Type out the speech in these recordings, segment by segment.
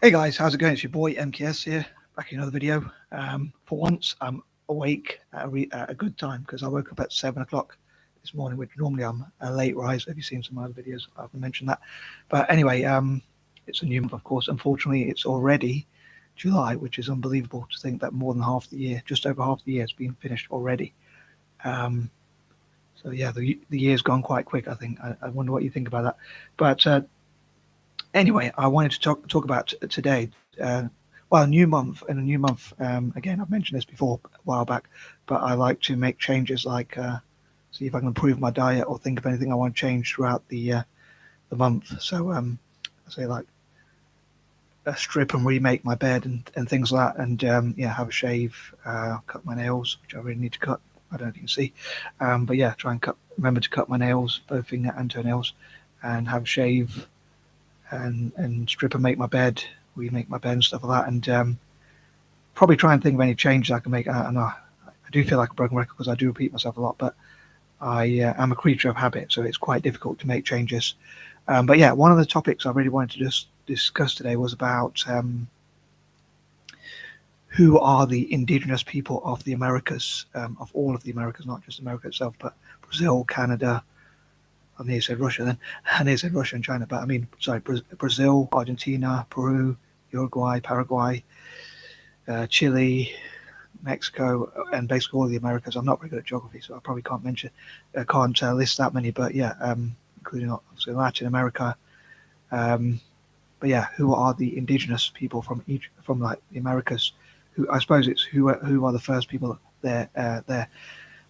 Hey guys, how's it going? It's your boy M.K.S here, back in another video. For once, I'm awake at a good time because I woke up at 7 o'clock this morning, which normally I'm a late rise. Have you seen some other videos? I haven't mentioned that. But anyway, it's a new month, of course. Unfortunately, it's already July, which is unbelievable to think that more than half the year, just over half the year, has been finished already. Um, so yeah, the year's gone quite quick, I think. I wonder what you think about that. But anyway, I wanted to talk about today. Well, new month and a new month. Again, I've mentioned this before a while back, but I like to make changes, like see if I can improve my diet or think of anything I want to change throughout the month. So I say like strip and remake my bed and things like that, and yeah, have a shave, cut my nails, which I really need to cut. I don't know if you can see, but yeah, try and remember to cut my nails, both finger and toenails, and have a shave and strip and make my bed, remake my bed and stuff like that, and probably try and think of any changes I can make. I know I do feel like a broken record because I do repeat myself a lot, but I am a creature of habit, so it's quite difficult to make changes. But yeah, one of the topics I really wanted to just discuss today was about who are the indigenous people of the Americas, of all of the Americas, not just America itself, but Brazil, Canada. I nearly said Russia then. I nearly said Russia and China, but I mean, sorry, Brazil, Argentina, Peru, Uruguay, Paraguay, Chile, Mexico, and basically all of the Americas. I'm not very good at geography, so I probably can't list that many, but yeah, including obviously Latin America. Um, but yeah, who are the indigenous people from like the Americas? Who I suppose it's who are the first people there that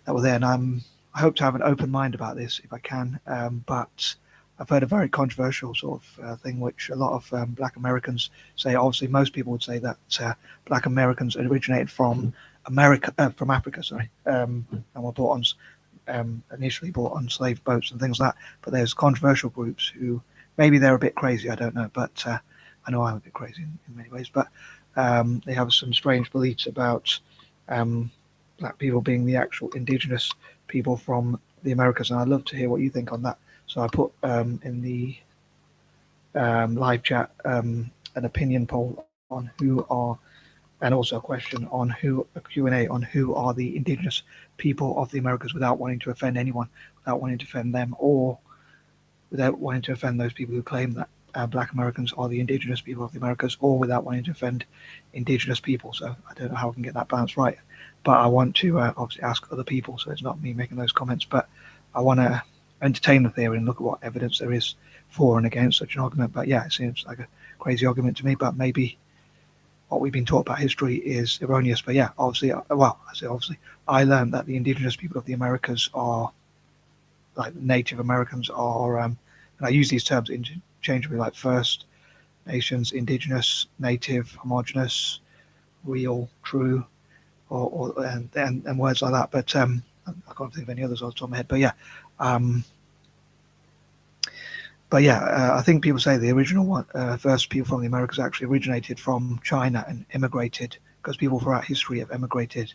were there, and I hope to have an open mind about this if I can. But I've heard a very controversial sort of thing, which a lot of Black Americans say. Obviously, most people would say that Black Americans originated from from Africa, sorry, and were initially brought on slave boats and things like that. But there's controversial groups who maybe they're a bit crazy. I don't know, but I know I'm a bit crazy in many ways. But they have some strange beliefs about Black people being the actual indigenous people from the Americas, and I'd love to hear what you think on that. So I put in the live chat an opinion poll on who are, and also a question on a Q&A on who are the indigenous people of the Americas without wanting to offend anyone, without wanting to offend them, or without wanting to offend those people who claim that Black Americans are the indigenous people of the Americas, or without wanting to offend indigenous people. So I don't know how I can get that balance right, but I want to obviously ask other people, so it's not me making those comments, but I want to entertain the theory and look at what evidence there is for and against such an argument. But yeah, it seems like a crazy argument to me, but maybe what we've been taught about history is erroneous. But yeah, obviously, well, I say obviously, I learned that the indigenous people of the Americas are like Native Americans are, and I use these terms interchangeably, like First Nations, Indigenous, Native, Homogenous, Real, True, and words like that. But I can't think of any others off the top of my head. Um, but yeah, I think people say the original one, first people from the Americas actually originated from China and immigrated because people throughout history have emigrated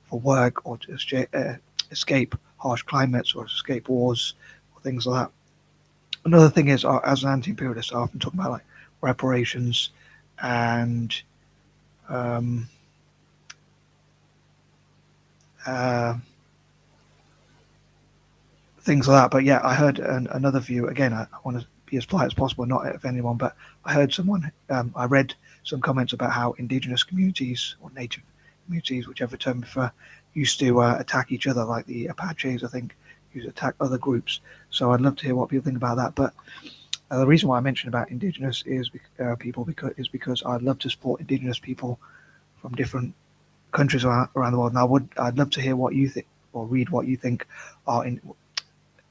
for work or to escape harsh climates or escape wars or things like that. Another thing is, as an anti-imperialist, I often talk about like reparations and um, uh, things like that. But yeah, I heard another view. Again, I want to be as polite as possible, not offend anyone. But I heard someone, I read some comments about how indigenous communities or native communities, whichever term you prefer, used to attack each other, like the Apaches, I think, used to attack other groups. So I'd love to hear what people think about that. But the reason why I mentioned about indigenous people because I'd love to support indigenous people from different countries around the world, and I'd love to hear what you think or read what you think are in.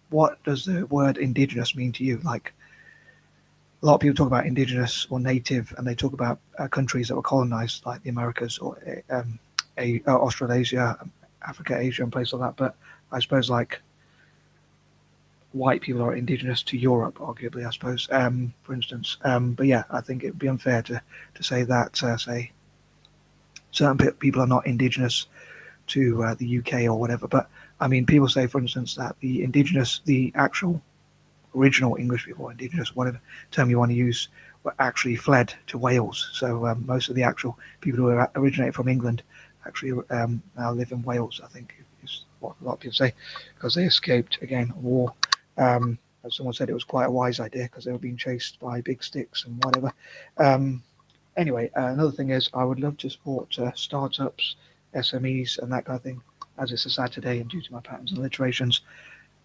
What does the word indigenous mean to you? Like a lot of people talk about indigenous or native, and they talk about countries that were colonized, like the Americas or Australasia, Africa, Asia, and places like that. But I suppose like white people are indigenous to Europe, arguably, I suppose, for instance. But yeah, I think it would be unfair to say that, say, certain people are not indigenous to the UK or whatever. But I mean, people say, for instance, that the actual original English people, Indigenous, whatever term you want to use, were actually fled to Wales. So most of the actual people who originated from England actually now live in Wales, I think is what a lot of people say, because they escaped, again, war. As someone said, it was quite a wise idea because they were being chased by big sticks and whatever. Anyway, another thing is I would love to support startups, S.M.E.s and that kind of thing, as it's a Saturday and due to my patterns and alliterations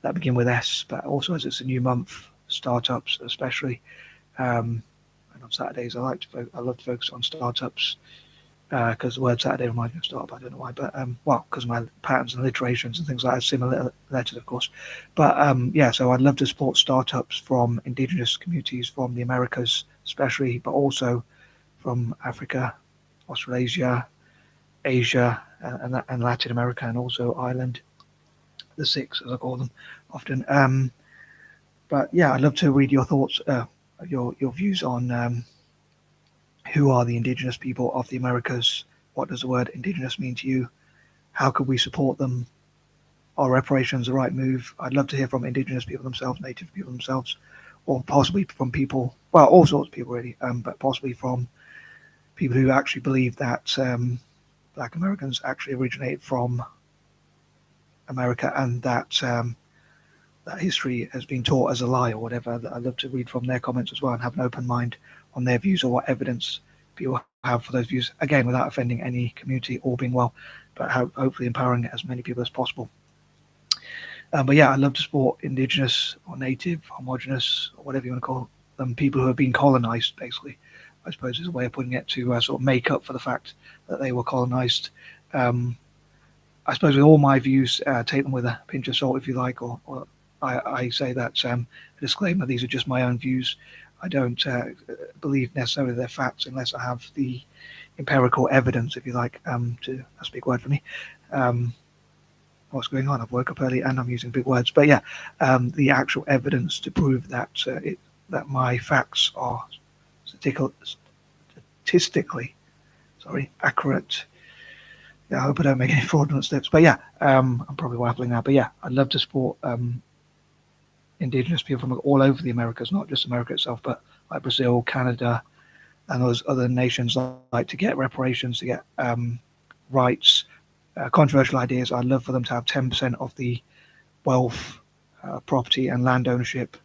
that begin with S, but also as it's a new month, startups especially. And on Saturdays, I love to focus on startups because the word Saturday reminds me of startup. I don't know why, but well, because of my patterns and alliterations and things like that, similar letters, of course. But yeah, so I'd love to support startups from Indigenous communities from the Americas, especially, but also from Africa, Australasia, Asia, and Latin America, and also Ireland, the six, as I call them often. But yeah, I'd love to read your thoughts, your views on who are the Indigenous people of the Americas. What does the word Indigenous mean to you? How could we support them? Are reparations the right move? I'd love to hear from Indigenous people themselves, Native people themselves, or possibly from people, well, all sorts of people really, but possibly from people who actually believe that Black Americans actually originated from America and that that history has been taught as a lie or whatever. I'd love to read from their comments as well and have an open mind on their views or what evidence people have for those views. Again, without offending any community or being well, but hopefully empowering as many people as possible. But yeah, I'd love to support Indigenous or Native, Homogenous, or whatever you want to call them, people who have been colonized, basically. I suppose is a way of putting it to sort of make up for the fact that they were colonized. I suppose with all my views, take them with a pinch of salt if you like, or I say that a disclaimer, these are just my own views. I don't believe necessarily they're facts unless I have the empirical evidence, if you like, that's a big word for me. What's going on? I've woke up early and I'm using big words, but yeah, the actual evidence to prove that that my facts are statistically, accurate. Yeah, I hope I don't make any fraudulent steps. But yeah, I'm probably waffling now. But yeah, I'd love to support Indigenous people from all over the Americas, not just America itself, but like Brazil, Canada, and those other nations like to get reparations, to get rights, controversial ideas. I'd love for them to have 10% of the wealth, property, and land ownership,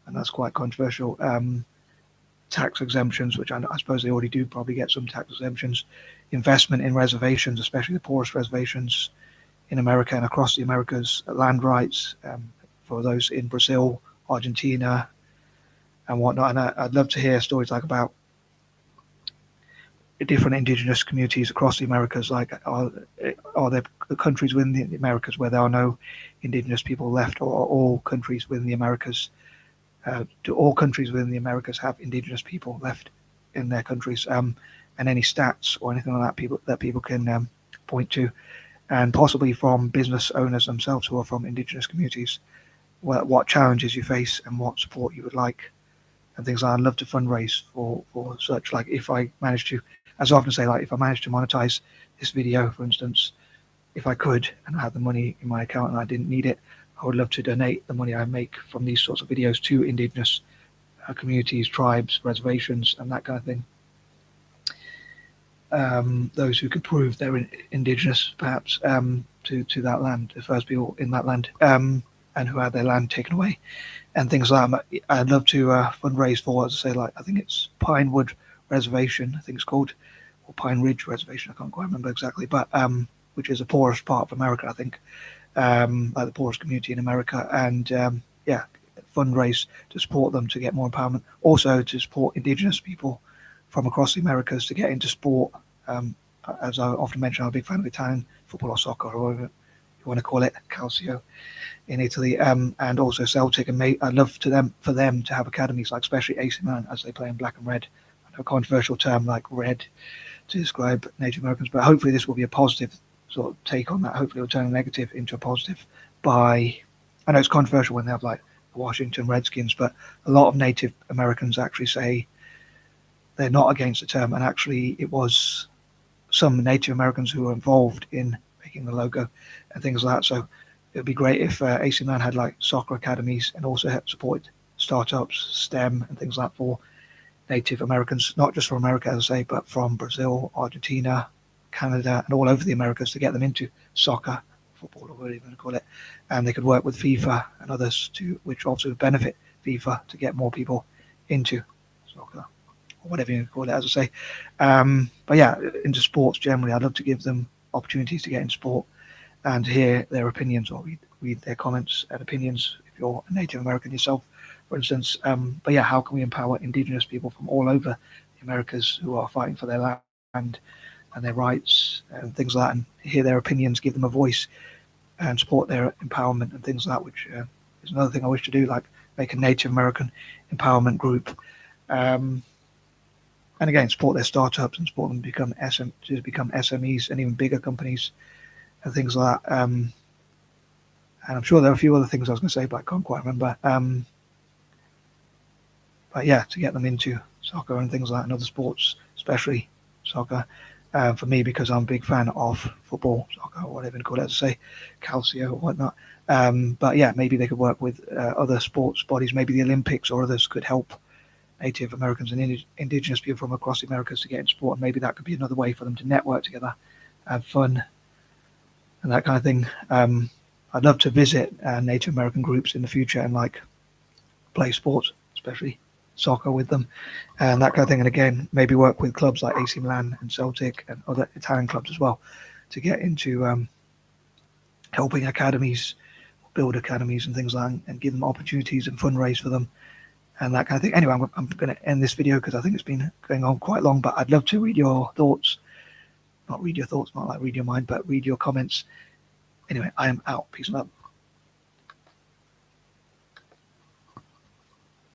and that's quite controversial. Tax exemptions, which I suppose they already do probably get some tax exemptions, investment in reservations, especially the poorest reservations in America and across the Americas, land rights for those in Brazil, Argentina, and whatnot. And I'd love to hear stories like about different indigenous communities across the Americas. Like, are there countries within the Americas where there are no indigenous people left, or are all countries within the Americas? Do all countries within the Americas have indigenous people left in their countries? And any stats or anything like that people can point to, and possibly from business owners themselves who are from indigenous communities, what challenges you face and what support you would like, and things like that. I'd love to fundraise for such. Like, if I manage to, as I often say, like if I manage to monetize this video, for instance, if I could and I had the money in my account and I didn't need it, I would love to donate the money I make from these sorts of videos to indigenous communities, tribes, reservations, and that kind of thing. Those who could prove they're indigenous, perhaps, to that land, the first people in that land, and who had their land taken away, and things like that. I'd love to fundraise for, as I say, like I think it's Pinewood Reservation, I think it's called, or Pine Ridge Reservation, I can't quite remember exactly, but which is the poorest part of America, I think, like the poorest community in America, and yeah, fundraise to support them to get more empowerment. Also to support Indigenous people from across the Americas to get into sport. As I often mention, I'm a big fan of Italian football or soccer, or whatever you want to call it, calcio in Italy, and also Celtic. And I'd love for them to have academies, like especially AC Milan, as they play in black and red. I know a controversial term like red to describe Native Americans, but hopefully this will be a positive sort of take on that. Hopefully it'll turn a negative into a positive by, I know it's controversial when they have like the Washington Redskins, but a lot of Native Americans actually say they're not against the term, and actually it was some Native Americans who were involved in making the logo and things like that. So it would be great if AC Milan had like soccer academies and also supported startups, STEM and things like that for Native Americans, not just from America, as I say, but from Brazil, Argentina, Canada, and all over the Americas to get them into soccer, football, or whatever you want to call it. And they could work with FIFA and others which also would benefit FIFA to get more people into soccer, or whatever you call it, as I say. But yeah, into sports generally, I'd love to give them opportunities to get in sport and hear their opinions, or read their comments and opinions if you're a Native American yourself, for instance. But yeah, how can we empower Indigenous people from all over the Americas who are fighting for their land and their rights and things like that, and hear their opinions, give them a voice, and support their empowerment and things like that, which is another thing I wish to do, like make a Native American empowerment group. Um, and again, support their startups and support them to become SMEs and even bigger companies and things like that. And I'm sure there are a few other things I was going to say, but I can't quite remember. But yeah, to get them into soccer and things like that, and other sports, especially soccer. For me, because I'm a big fan of football, soccer, or whatever you call it, as I say, calcio or whatnot. But yeah, maybe they could work with other sports bodies. Maybe the Olympics or others could help Native Americans and Indigenous people from across the Americas to get in sport. And maybe that could be another way for them to network together, have fun, and that kind of thing. I'd love to visit Native American groups in the future and like play sports, especially soccer with them and that kind of thing. And again, maybe work with clubs like AC Milan and Celtic and other Italian clubs as well to get into helping academies, build academies and things like that, and give them opportunities and fundraise for them and that kind of thing. Anyway, I'm going to end this video because I think it's been going on quite long, but I'd love to read your thoughts. Not read your thoughts, not like read your mind, but read your comments. Anyway, I am out. Peace and love.